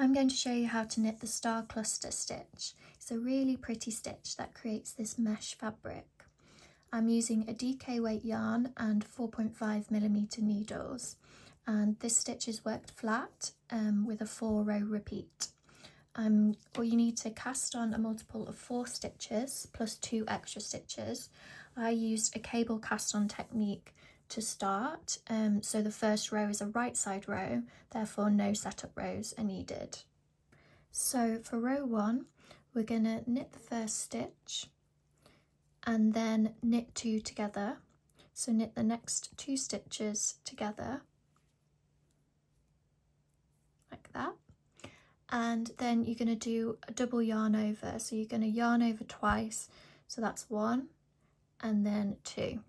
I'm going to show you how to knit the star cluster stitch. It's a really pretty stitch that creates this mesh fabric. I'm using a DK weight yarn and 4.5mm needles, and this stitch is worked flat with a 4-row repeat. Or you need to cast on a multiple of 4 stitches plus 2 extra stitches. I used a cable cast on technique to start, so the first row is a right side row, therefore no setup rows are needed. So for row 1, we're going to knit the first stitch and then knit 2 together. So knit the next 2 stitches together like that, and then you're going to do a double yarn over. So you're going to yarn over twice, so that's 1 and then 2.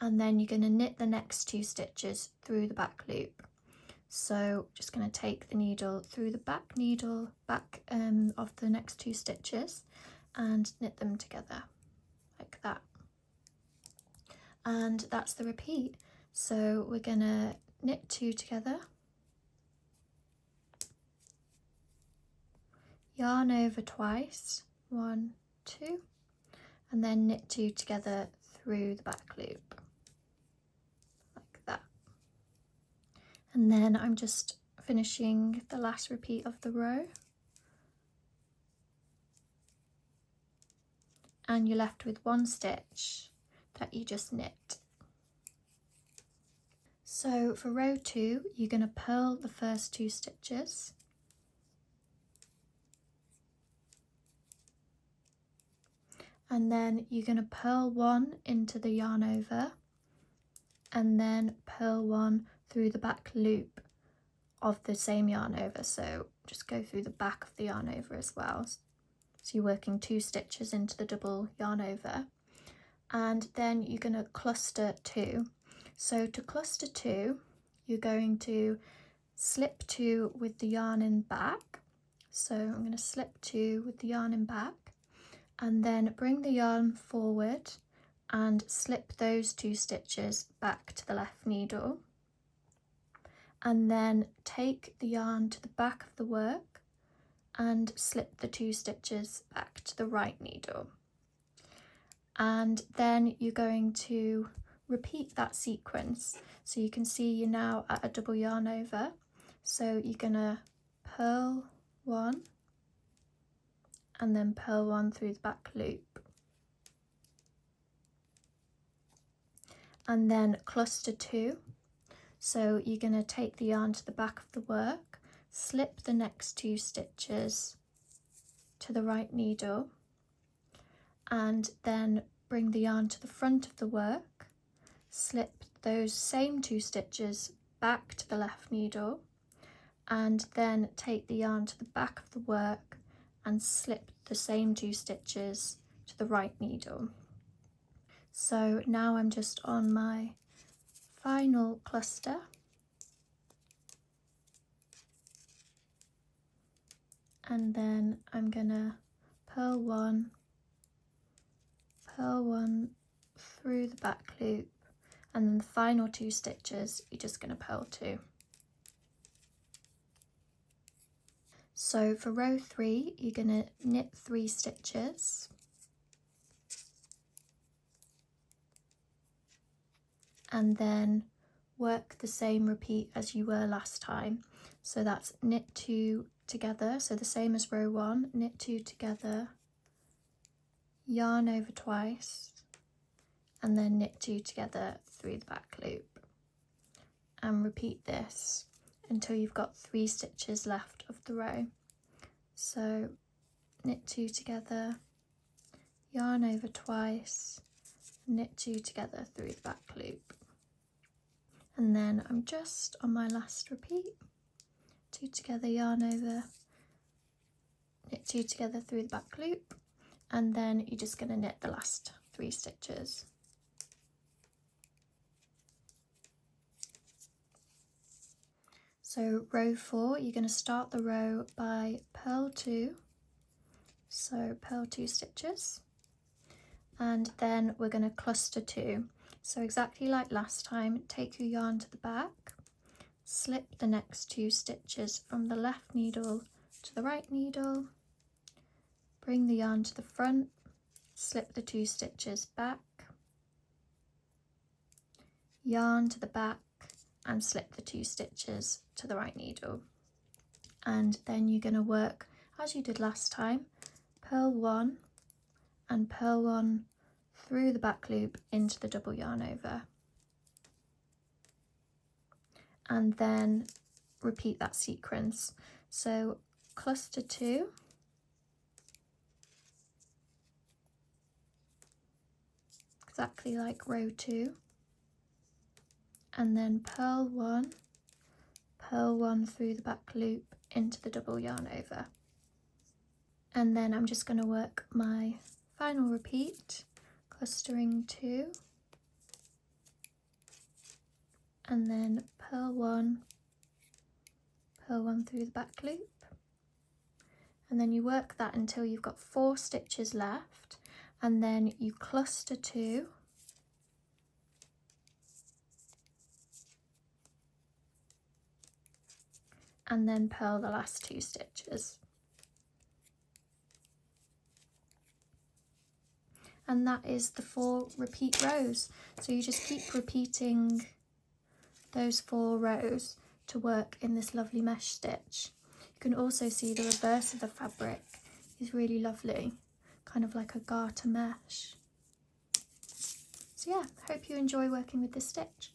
And then you're going to knit the next 2 stitches through the back loop. So just going to take the needle through the back of the next 2 stitches and knit them together like that. And that's the repeat. So we're going to knit 2 together, yarn over twice, 1, 2, and then knit 2 together through the back loop. And then I'm just finishing the last repeat of the row, and you're left with 1 stitch that you just knit. So for row 2, you're going to purl the first 2 stitches, and then you're going to purl 1 into the yarn over and then purl 1 through the back loop of the same yarn over. So just go through the back of the yarn over as well. So you're working 2 stitches into the double yarn over, and then you're going to cluster 2. So to cluster 2, you're going to slip 2 with the yarn in back. So I'm going to slip 2 with the yarn in back, and then bring the yarn forward and slip those 2 stitches back to the left needle, and then take the yarn to the back of the work and slip the 2 stitches back to the right needle. And then you're going to repeat that sequence. So you can see you're now at a double yarn over. So you're going to purl 1 and then purl 1 through the back loop, and then cluster 2. So you're going to take the yarn to the back of the work, slip the next 2 stitches to the right needle, and then bring the yarn to the front of the work, slip those same 2 stitches back to the left needle, and then take the yarn to the back of the work and slip the same 2 stitches to the right needle. So now I'm just on my final cluster, and then I'm gonna purl 1 through the back loop, and then the final 2 stitches you're just gonna purl 2. So for row 3, you're gonna knit 3 stitches, and then work the same repeat as you were last time. So that's knit 2 together, so the same as row 1, knit 2 together, yarn over twice, and then knit 2 together through the back loop, and repeat this until you've got 3 stitches left of the row. So knit 2 together, yarn over twice, knit 2 together through the back loop. And then I'm just on my last repeat, 2 together, yarn over, knit 2 together through the back loop, and then you're just going to knit the last 3 stitches. So row 4, you're going to start the row by purl 2, so purl 2 stitches, and then we're going to cluster 2. So exactly like last time, take your yarn to the back, slip the next 2 stitches from the left needle to the right needle, bring the yarn to the front, slip the 2 stitches back, yarn to the back and slip the 2 stitches to the right needle. And then you're going to work as you did last time, purl 1 and purl 1 through the back loop into the double yarn over, and then repeat that sequence. So cluster 2, exactly like row 2, and then purl 1 through the back loop into the double yarn over. And then I'm just going to work my final repeat, clustering 2, and then purl 1 through the back loop, and then you work that until you've got 4 stitches left, and then you cluster 2, and then purl the last 2 stitches. And that is the 4 repeat rows. So you just keep repeating those 4 rows to work in this lovely mesh stitch. You can also see the reverse of the fabric is really lovely, kind of like a garter mesh. So yeah, hope you enjoy working with this stitch.